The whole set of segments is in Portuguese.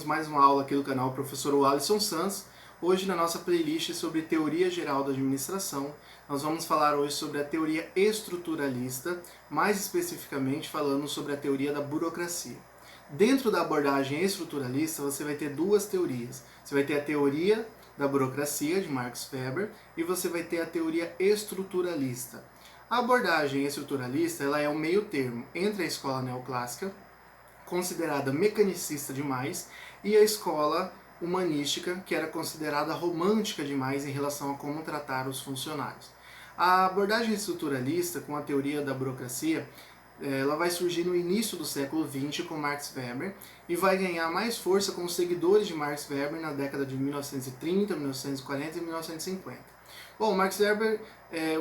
mais uma aula aqui do canal Professor Alisson Santos. Hoje na nossa playlist sobre Teoria Geral da Administração, nós vamos falar hoje sobre a teoria estruturalista, mais especificamente falando sobre a teoria da burocracia. Dentro da abordagem estruturalista, você vai ter duas teorias. Você vai ter a teoria da burocracia, de Max Weber, e você vai ter a teoria estruturalista. A abordagem estruturalista ela é um meio termo entre a escola neoclássica, considerada mecanicista demais, e a escola humanística, que era considerada romântica demais em relação a como tratar os funcionários. A abordagem estruturalista, com a teoria da burocracia, ela vai surgir no início do século XX com Max Weber e vai ganhar mais força com os seguidores de Max Weber na década de 1930, 1940 e 1950. Bom, Max Weber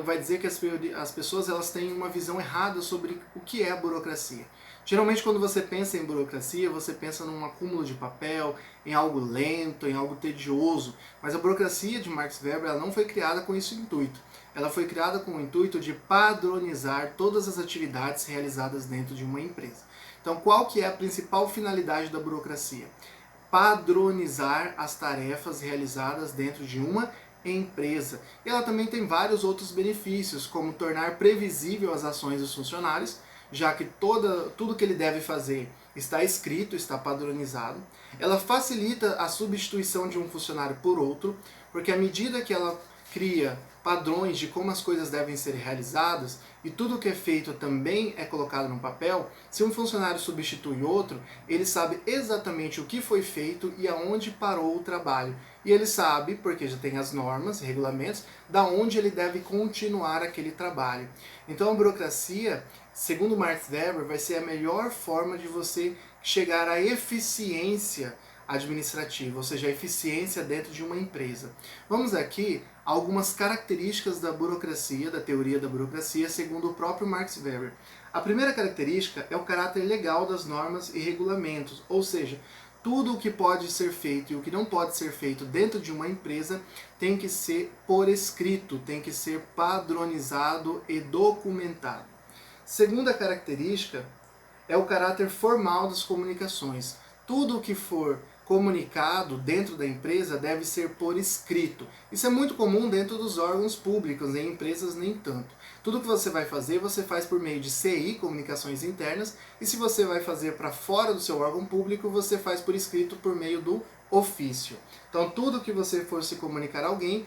vai dizer que as pessoas elas têm uma visão errada sobre o que é a burocracia. Geralmente quando você pensa em burocracia, você pensa num acúmulo de papel, em algo lento, em algo tedioso. Mas a burocracia de Max Weber ela não foi criada com esse intuito. Ela foi criada com o intuito de padronizar todas as atividades realizadas dentro de uma empresa. Então qual que é a principal finalidade da burocracia? Padronizar as tarefas realizadas dentro de uma empresa. E ela também tem vários outros benefícios, como tornar previsível as ações dos funcionários, já que tudo que ele deve fazer está escrito, está padronizado. Ela facilita a substituição de um funcionário por outro, porque à medida que ela cria padrões de como as coisas devem ser realizadas e tudo que é feito também é colocado no papel, se um funcionário substitui outro, ele sabe exatamente o que foi feito e aonde parou o trabalho. E ele sabe, porque já tem as normas e regulamentos, da onde ele deve continuar aquele trabalho. Então a burocracia, segundo Max Weber, vai ser a melhor forma de você chegar à eficiência administrativa, ou seja, a eficiência dentro de uma empresa. Vamos aqui a algumas características da burocracia, da teoria da burocracia, segundo o próprio Max Weber. A primeira característica é o caráter legal das normas e regulamentos, ou seja, tudo o que pode ser feito e o que não pode ser feito dentro de uma empresa tem que ser por escrito, tem que ser padronizado e documentado. Segunda característica é o caráter formal das comunicações. Tudo o que for comunicado dentro da empresa deve ser por escrito. Isso é muito comum dentro dos órgãos públicos, em empresas nem tanto. Tudo que você vai fazer, você faz por meio de CI, comunicações internas, e se você vai fazer para fora do seu órgão público, você faz por escrito por meio do ofício. Então tudo que você for se comunicar a alguém,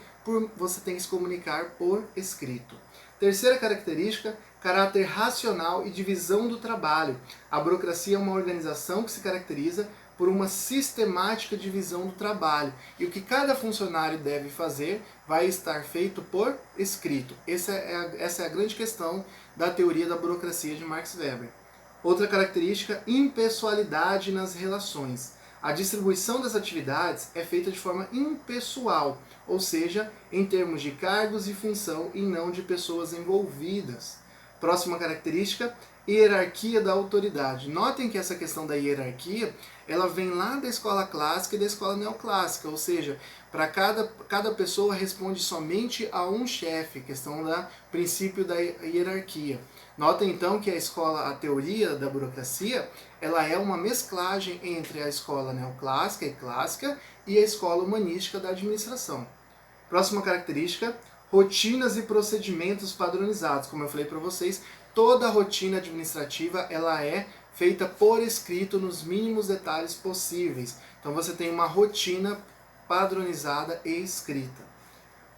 você tem que se comunicar por escrito. Terceira característica, caráter racional e divisão do trabalho. A burocracia é uma organização que se caracteriza por uma sistemática divisão do trabalho. E o que cada funcionário deve fazer vai estar feito por escrito. Essa é a grande questão da teoria da burocracia de Max Weber. Outra característica, impessoalidade nas relações. A distribuição das atividades é feita de forma impessoal, ou seja, em termos de cargos e função e não de pessoas envolvidas. Próxima característica, hierarquia da autoridade. Notem que essa questão da hierarquia, ela vem lá da escola clássica e da escola neoclássica, ou seja, para cada pessoa responde somente a um chefe, questão do princípio da hierarquia. Notem então que a teoria da burocracia, ela é uma mesclagem entre a escola neoclássica e clássica e a escola humanística da administração. Próxima característica, rotinas e procedimentos padronizados. Como eu falei para vocês, toda a rotina administrativa ela é feita por escrito nos mínimos detalhes possíveis. Então você tem uma rotina padronizada e escrita.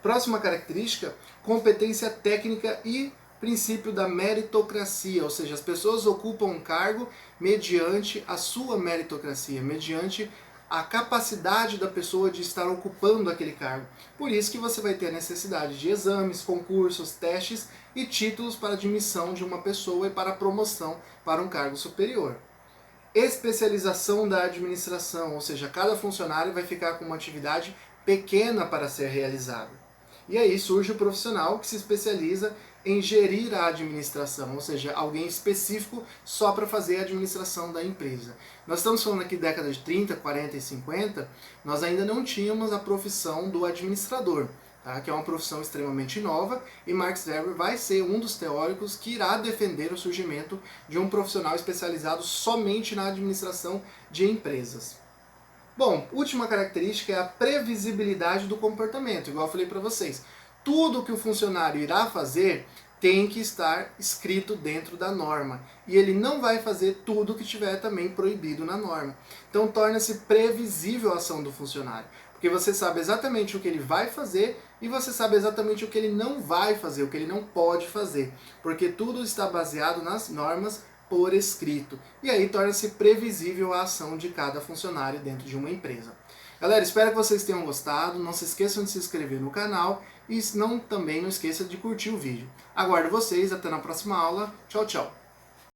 Próxima característica, competência técnica e princípio da meritocracia, ou seja, as pessoas ocupam um cargo mediante a sua meritocracia, mediante a capacidade da pessoa de estar ocupando aquele cargo. Por isso que você vai ter a necessidade de exames, concursos, testes e títulos para admissão de uma pessoa e para promoção para um cargo superior. Especialização da administração, ou seja, cada funcionário vai ficar com uma atividade pequena para ser realizada. E aí surge o profissional que se especializa em gerir a administração, ou seja, alguém específico só para fazer a administração da empresa. Nós estamos falando aqui década de 30, 40 e 50, nós ainda não tínhamos a profissão do administrador, tá? Que é uma profissão extremamente nova, e Max Weber vai ser um dos teóricos que irá defender o surgimento de um profissional especializado somente na administração de empresas. Bom, última característica é a previsibilidade do comportamento, igual eu falei para vocês. Tudo que o funcionário irá fazer tem que estar escrito dentro da norma. E ele não vai fazer tudo que estiver também proibido na norma. Então torna-se previsível a ação do funcionário. Porque você sabe exatamente o que ele vai fazer e você sabe exatamente o que ele não vai fazer, o que ele não pode fazer. Porque tudo está baseado nas normas por escrito. E aí torna-se previsível a ação de cada funcionário dentro de uma empresa. Galera, espero que vocês tenham gostado. Não se esqueçam de se inscrever no canal e também não esqueça de curtir o vídeo. Aguardo vocês, até na próxima aula. Tchau, tchau!